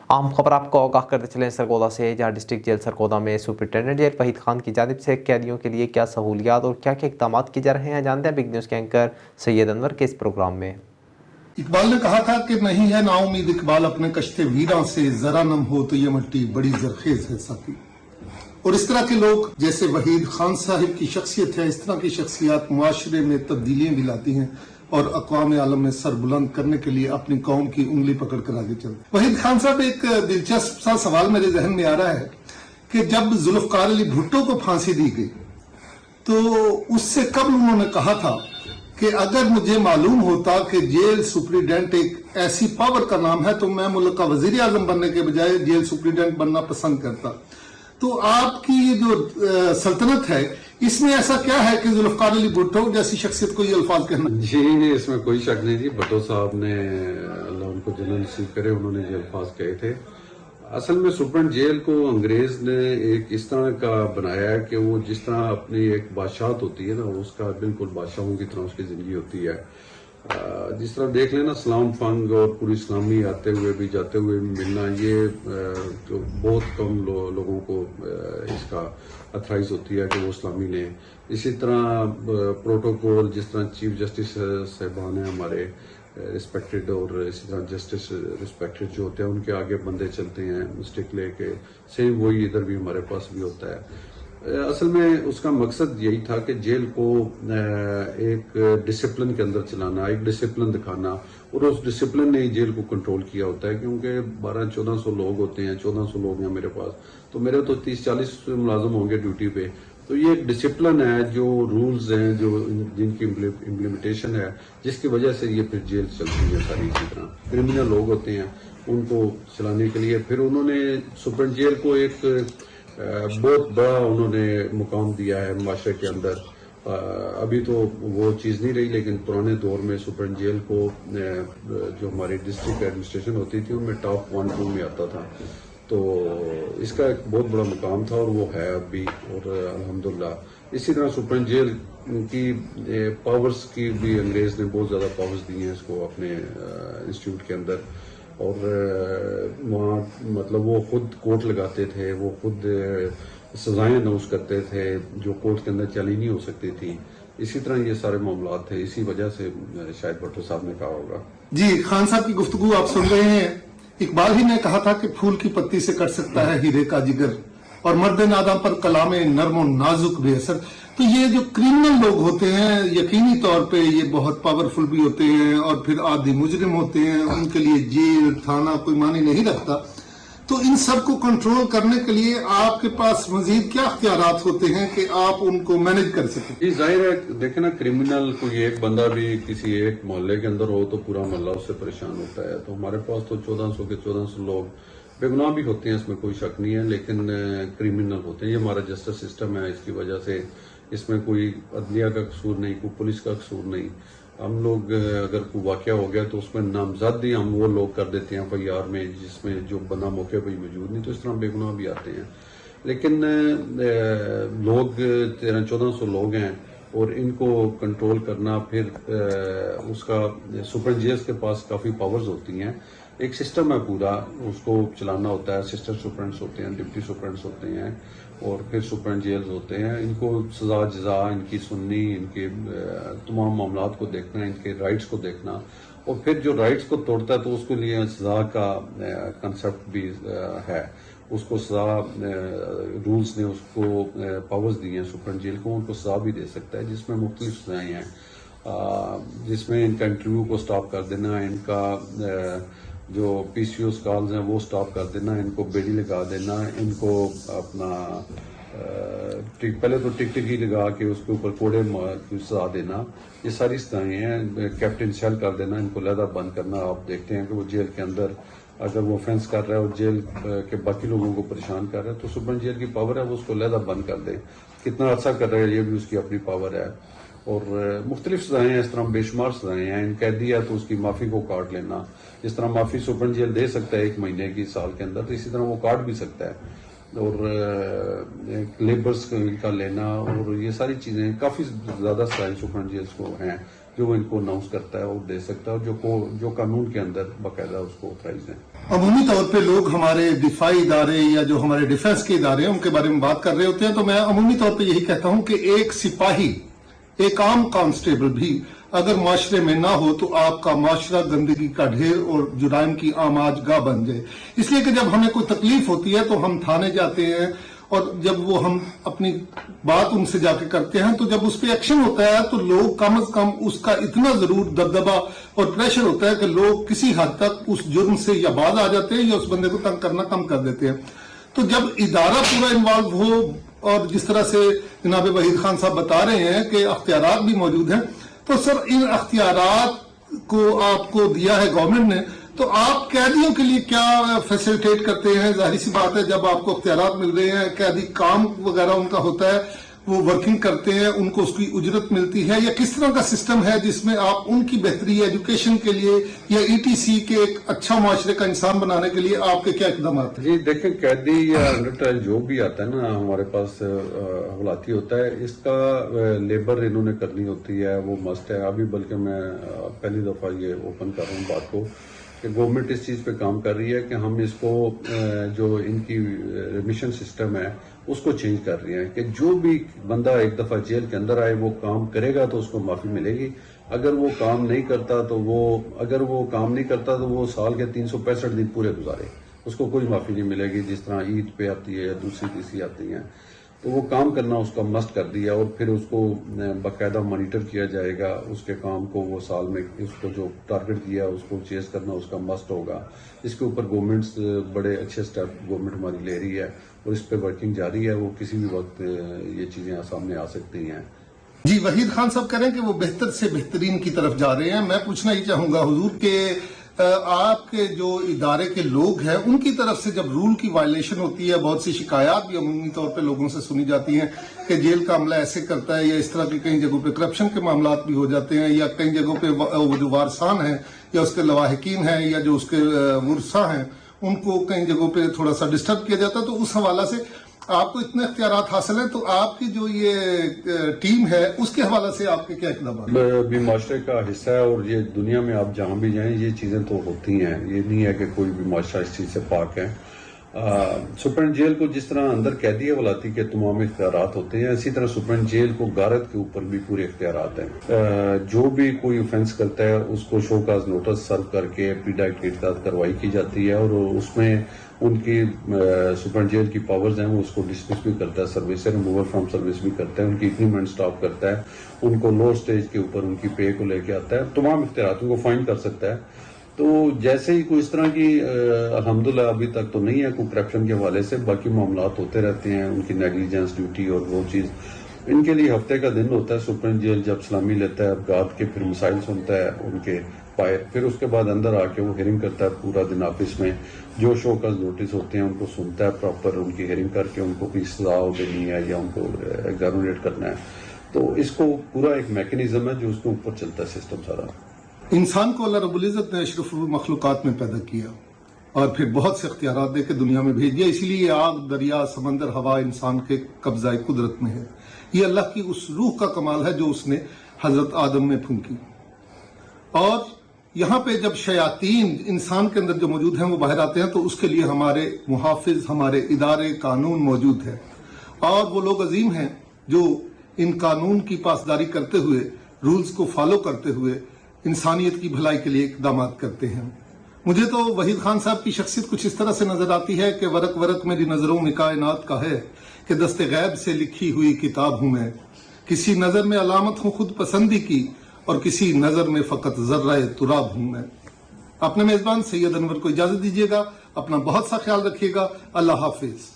عام خبر آپ کو آگاہ کرتے چلیں سرگودا سے، جہاں ڈسٹرکٹ جیل سرگودا میں سپرنٹینڈنٹ جیل وحید خان کی جانب سے قیدیوں کے لیے کیا سہولیات اور کیا کیا اقدامات کیے جا رہے ہیں، جانتے ہیں بگ نیوز کے اینکر سید انور کے اس پروگرام میں۔ اقبال نے کہا تھا کہ نہیں ہے نا امید اقبال اپنے کشتے ویراں سے، ذرا نم ہو تو یہ مٹی بڑی زرخیز ہے ساتھی۔ اور اس طرح کے لوگ جیسے وحید خان صاحب کی شخصیت ہے، اس طرح کی شخصیات معاشرے میں تبدیلیاں بھی لاتی ہیں اور اقوام عالم میں سر بلند کرنے کے لیے اپنی قوم کی انگلی پکڑ کر آگے چلتے ہیں۔ وحید خان صاحب، ایک دلچسپ سا سوال میرے ذہن میں آ رہا ہے کہ جب ذوالفقار علی بھٹو کو پھانسی دی گئی تو اس سے قبل انہوں نے کہا تھا کہ اگر مجھے معلوم ہوتا کہ جیل سپریڈنٹ ایک ایسی پاور کا نام ہے تو میں ملک کا وزیر اعظم بننے کے بجائے جیل سپریڈنٹ بننا پسند کرتا۔ تو آپ کی یہ جو سلطنت ہے، اس میں ایسا کیا ہے کہ ذوالفقار علی بھٹو جیسی شخصیت کو یہ الفاظ کہنا؟ جی، اس میں کوئی شک نہیں جی۔ بھٹو صاحب نے، اللہ ان کو جنت نصیب کرے، انہوں نے یہ الفاظ کہے تھے۔ اصل میں سپرنٹ جیل کو انگریز نے ایک اس طرح کا بنایا ہے کہ وہ جس طرح اپنی ایک بادشاہت ہوتی ہے نا، اس کا بالکل بادشاہوں کی طرح اس کی زندگی ہوتی ہے۔ جس طرح دیکھ لینا اسلام فنگ اور پوری اسلامی آتے ہوئے بھی جاتے ہوئے بھی ملنا، یہ بہت کم لوگوں کو اس کا اتھرائز ہوتی ہے کہ وہ اسلامی لیں۔ اسی طرح پروٹوکول، جس طرح چیف جسٹس صاحبان ہیں ہمارے رسپیکٹڈ، اور اسی طرح جسٹس رسپیکٹڈ جو ہوتے ہیں ان کے آگے بندے چلتے ہیں مسٹیک لے کے، سیم وہی ادھر بھی ہمارے پاس بھی ہوتا ہے۔ اصل میں اس کا مقصد یہی تھا کہ جیل کو ایک ڈسپلن کے اندر چلانا، ایک ڈسپلن دکھانا، اور اس ڈسپلن نے جیل کو کنٹرول کیا ہوتا ہے، کیونکہ 1200-1400 لوگ ہوتے ہیں، 1400 لوگ ہیں میرے پاس، تو میرے تو 30-40 ملازم ہوں گے ڈیوٹی پہ۔ تو یہ ایک ڈسپلن ہے، جو رولز ہیں، جو جن کی امپلیمنٹیشن ہے، جس کی وجہ سے یہ پھر جیل چلتی ہے ساری۔ اسی طرح کرمنل لوگ ہوتے ہیں، ان کو چلانے کے لیے پھر انہوں نے سپرنٹ جیل کو ایک بہت بڑا انہوں نے مقام دیا ہے معاشرے کے اندر۔ ابھی تو وہ چیز نہیں رہی، لیکن پرانے دور میں سپرنٹ جیل کو جو ہماری ڈسٹرکٹ ایڈمنسٹریشن ہوتی تھی ان میں ٹاپ 1-2 میں آتا تھا، تو اس کا ایک بہت بڑا مقام تھا اور وہ ہے اب بھی، اور الحمدللہ۔ اسی طرح سپرنٹ جیل کی پاورز کی بھی انگریز نے بہت زیادہ پاورز دی ہیں اس کو اپنے انسٹیٹیوٹ کے اندر، اور وہاں مطلب وہ خود کورٹ لگاتے تھے، وہ خود سزائیں اناؤنس کرتے تھے جو کورٹ کے اندر چلی نہیں ہو سکتی تھی۔ اسی طرح یہ سارے معاملات تھے، اسی وجہ سے شاید بھٹو صاحب نے کہا ہوگا۔ جی، خان صاحب کی گفتگو آپ سن رہے ہیں۔ اقبال ہی نے کہا تھا کہ پھول کی پتی سے کٹ سکتا ہے ہیرے کا جگر، اور مرد ناداں پر کلام نرم و نازک بے اثر۔ تو یہ جو کرمنل لوگ ہوتے ہیں یقینی طور پہ یہ بہت پاورفل بھی ہوتے ہیں، اور پھر عادی مجرم ہوتے ہیں، ان کے لیے جیل تھانہ کوئی معنی نہیں رکھتا۔ تو ان سب کو کنٹرول کرنے کے لیے آپ کے پاس مزید کیا اختیارات ہوتے ہیں کہ آپ ان کو مینج کر سکیں؟ جی، ظاہر ہے، دیکھیں نا، کرمنل کوئی ایک بندہ بھی کسی ایک محلے کے اندر ہو تو پورا محلہ اس سے پریشان ہوتا ہے۔ تو ہمارے پاس تو 1400 کے 1400 لوگ بے گناہ بھی ہوتے ہیں، اس میں کوئی شک نہیں ہے، لیکن کرمنل ہوتے ہیں۔ یہ ہمارا جسٹس سسٹم ہے، اس کی وجہ سے اس میں کوئی عدلیہ کا قصور نہیں، کوئی پولیس کا قصور نہیں۔ ہم لوگ اگر کوئی واقعہ ہو گیا تو اس میں نامزدگی ہم وہ لوگ کر دیتے ہیں FIR میں جس میں جو بندہ موقع پہ ہی موجود نہیں، تو اس طرح بے گناہ بھی آتے ہیں۔ لیکن لوگ 1300-1400 لوگ ہیں، اور ان کو کنٹرول کرنا، پھر اس کا سپرنٹ جیلز کے پاس کافی پاورز ہوتی ہیں، ایک سسٹم ہے پورا، اس کو چلانا ہوتا ہے۔ اسسٹنٹ سپرنٹس ہوتے ہیں، ڈپٹی سپرنٹس ہوتے ہیں، اور پھر سپرنٹ جیلز ہوتے ہیں۔ ان کو سزا جزا ان کی سننی، ان کے تمام معاملات کو دیکھنا، ان کے رائٹس کو دیکھنا، اور پھر جو رائٹس کو توڑتا ہے تو اس کے لیے سزا کا کنسپٹ بھی ہے۔ اس کو سزا، رولز نے اس کو پاورز دی ہیں سپرنٹ جیل کو، ان کو سزا بھی دے سکتا ہے، جس میں مختلف سزائیں ہیں، جس میں ان کا انٹرویو کو سٹاپ کر دینا، ان کا جو PCO's کالز ہیں وہ سٹاپ کر دینا، ان کو بیڑی لگا دینا، ان کو اپنا پہلے تو ٹک ٹک ہی لگا کے اس کے اوپر کوڑے کی سزا دینا، یہ ساری سزائیں ہیں۔ کیپٹن سیل کر دینا، ان کو علیحدہ بند کرنا۔ آپ دیکھتے ہیں کہ وہ جیل کے اندر اگر وہ offense کر رہا ہے اور جیل کے باقی لوگوں کو پریشان کر رہا ہے تو سپرنٹ جیل کی پاور ہے وہ اس کو علیحدہ بند کر دے۔ کتنا عرصہ کر رہا ہے یہ بھی اس کی اپنی پاور ہے، اور مختلف سزائیں ہیں، اس طرح بے شمار سزائیں ہیں۔ ان قیدی ہے تو اس کی معافی کو کاٹ لینا، جس طرح معافی سپرنٹ جیل دے سکتا ہے 1 مہینے کی، سال کے اندر، تو اسی طرح وہ کاٹ بھی سکتا ہے، اور لیبرز کا لینا، اور یہ ساری چیزیں کافی زیادہ سزائیں سپرنٹ جیلز کو ہیں۔ جو وہ ان کو اناؤنس کرتا ہے وہ دے سکتا ہے، اور جو قانون کے اندر باقاعدہ اس کو آتھرائز ہیں۔ عمومی طور پہ لوگ ہمارے دفاعی ادارے یا جو ہمارے ڈیفنس کے ادارے ہیں ان کے بارے میں بات کر رہے ہوتے ہیں، تو میں عمومی طور پہ یہی کہتا ہوں کہ ایک سپاہی، ایک عام کانسٹیبل بھی اگر معاشرے میں نہ ہو تو آپ کا معاشرہ گندگی کا ڈھیر اور جرائم کی آماج گاہ بن جائے۔ اس لیے کہ جب ہمیں کوئی تکلیف ہوتی ہے تو ہم تھانے جاتے ہیں، اور جب وہ ہم اپنی بات ان سے جا کے کرتے ہیں تو جب اس پہ ایکشن ہوتا ہے تو لوگ کم از کم اس کا اتنا ضرور دبدبہ اور پریشر ہوتا ہے کہ لوگ کسی حد تک اس جرم سے یا باز آ جاتے ہیں یا اس بندے کو تنگ کرنا کم کر دیتے ہیں۔ تو جب ادارہ پورا انوالو ہو، اور جس طرح سے جناب وحید خان صاحب بتا رہے ہیں کہ اختیارات بھی موجود ہیں، تو سر ان اختیارات کو آپ کو دیا ہے گورنمنٹ نے، تو آپ قیدیوں کے لیے کیا فیسیلیٹیٹ کرتے ہیں؟ ظاہری سی بات ہے جب آپ کو اختیارات مل رہے ہیں، قیدی کام وغیرہ ان کا ہوتا ہے، وہ ورکنگ کرتے ہیں، ان کو اس کی اجرت ملتی ہے، یا کس طرح کا سسٹم ہے جس میں آپ ان کی بہتری ایجوکیشن کے لیے یا ETC کے ایک اچھا معاشرے کا انسان بنانے کے لیے آپ کے کیا اقدامات ہیں؟ جی دیکھیں، قیدی یا انڈر ٹرائل جو بھی آتا ہے نا ہمارے پاس حوالاتی ہوتا ہے، اس کا لیبر انہوں نے کرنی ہوتی ہے، وہ مسٹ ہے۔ ابھی بلکہ میں پہلی دفعہ یہ اوپن کر رہا ہوں بات کو کہ گورنمنٹ اس چیز پہ کام کر رہی ہے کہ ہم اس کو جو ان کی ریمیشن سسٹم ہے اس کو چینج کر رہی ہیں کہ جو بھی بندہ ایک دفعہ جیل کے اندر آئے وہ کام کرے گا تو اس کو معافی ملے گی، اگر وہ کام نہیں کرتا تو وہ سال کے 365 دن پورے گزارے، اس کو کوئی معافی نہیں ملے گی۔ جس طرح عید پہ آتی ہے یا دوسری تیسری آتی ہیں، تو وہ کام کرنا اس کا مسٹ کر دیا، اور پھر اس کو باقاعدہ مانیٹر کیا جائے گا، اس کے کام کو وہ سال میں اس کو جو ٹارگٹ دیا اس کو چیز کرنا اس کا مسٹ ہوگا۔ اس کے اوپر گورنمنٹ بڑے اچھے سٹیپ گورنمنٹ ہماری لے رہی ہے اور اس پہ ورکنگ جاری ہے، وہ کسی بھی وقت یہ چیزیں سامنے آ سکتی ہیں۔ جی وحید خان صاحب کہہ رہے ہیں کہ وہ بہتر سے بہترین کی طرف جا رہے ہیں۔ میں پوچھنا ہی چاہوں گا حضور کہ آپ کے جو ادارے کے لوگ ہیں ان کی طرف سے جب رول کی وائلیشن ہوتی ہے، بہت سی شکایات بھی عمومی طور پہ لوگوں سے سنی جاتی ہیں کہ جیل کا عملہ ایسے کرتا ہے، یا اس طرح کی کئی جگہوں پہ کرپشن کے معاملات بھی ہو جاتے ہیں، یا کئی جگہوں پہ وہ جو وارثان ہیں یا اس کے لواحقین ہیں یا جو اس کے ورثاء ہیں ان کو کئی جگہوں پہ تھوڑا سا ڈسٹرب کیا جاتا ہے، تو اس حوالے سے آپ کو اتنے اختیارات حاصل ہیں، تو آپ کی جو یہ ٹیم ہے اس کے حوالے سے آپ کے کیا اقدامات ہیں؟ بھی معاشرے کا حصہ ہے، اور یہ دنیا میں آپ جہاں بھی جائیں یہ چیزیں تو ہوتی ہیں، یہ نہیں ہے کہ کوئی بھی معاشرہ اس چیز سے پاک ہے۔ سپرنٹ جیل کو جس طرح اندر قیدی حوالاتی کے تمام اختیارات ہوتے ہیں، اسی طرح سپرنٹ جیل کو غارت کے اوپر بھی پورے اختیارات ہیں۔ جو بھی کوئی اوفینس کرتا ہے اس کو شو کاز نوٹس سرو کر کے پریڈ ایکٹ کے تحت کارروائی کی جاتی ہے، اور اس میں ان کی سپرنٹ جیل کی پاورز ہیں، وہ اس کو ڈسمس بھی کرتا ہے، سروس سے ریموول فرام سروس بھی کرتا ہے، ان کی انکریمنٹ سٹاپ کرتا ہے، ان کو لو سٹیج کے اوپر ان کی پے کو لے کے آتا ہے، تمام اختیاراتوں کو فائن کر سکتا ہے۔ تو جیسے ہی کوئی اس طرح کی الحمدللہ ابھی تک تو نہیں ہے کوئی کرپشن کے حوالے سے، باقی معاملات ہوتے رہتے ہیں، ان کی نیگلیجنس ڈیوٹی اور وہ چیز ان کے لیے ہفتے کا دن ہوتا ہے۔ سپرنٹ جیل جب سلامی لیتا ہے ابگات کے، پھر مسائل سنتا ہے ان کے باہر، پھر اس کے بعد اندر آ کے وہ ہیئرنگ کرتا ہے پورا دن آفس میں، جو شو کا نوٹس ہوتے ہیں ان کو سنتا ہے پراپر، ان کی ہیئرنگ کر کے ان کو کوئی سزا دینی ہے یا ان کو ایگزامینیٹ کرنا ہے۔ تو اس کو پورا ایک میکنزم ہے جو اس کے اوپر چلتا ہے سسٹم سارا۔ انسان کو اللہ رب العزت نے اشرف المخلوقات میں پیدا کیا اور پھر بہت سے اختیارات دے کے دنیا میں بھیج دیا، اسی لیے آگ، دریا، سمندر، ہوا انسان کے قبضہ قدرت میں ہے۔ یہ اللہ کی اس روح کا کمال ہے جو اس نے حضرت آدم میں پھونکی، اور یہاں پہ جب شیاطین انسان کے اندر جو موجود ہیں وہ باہر آتے ہیں تو اس کے لیے ہمارے محافظ، ہمارے ادارے، قانون موجود ہے، اور وہ لوگ عظیم ہیں جو ان قانون کی پاسداری کرتے ہوئے، رولز کو فالو کرتے ہوئے انسانیت کی بھلائی کے لیے اقدامات کرتے ہیں۔ مجھے تو وحید خان صاحب کی شخصیت کچھ اس طرح سے نظر آتی ہے کہ ورق ورق میری نظروں میں کائنات کا ہے، کہ دست غیب سے لکھی ہوئی کتاب ہوں میں، کسی نظر میں علامت ہوں خود پسندی کی، اور کسی نظر میں فقط ذرہ تراب ہوں میں۔ اپنے میزبان سید انور کو اجازت دیجیے گا، اپنا بہت سا خیال رکھیے گا، اللہ حافظ۔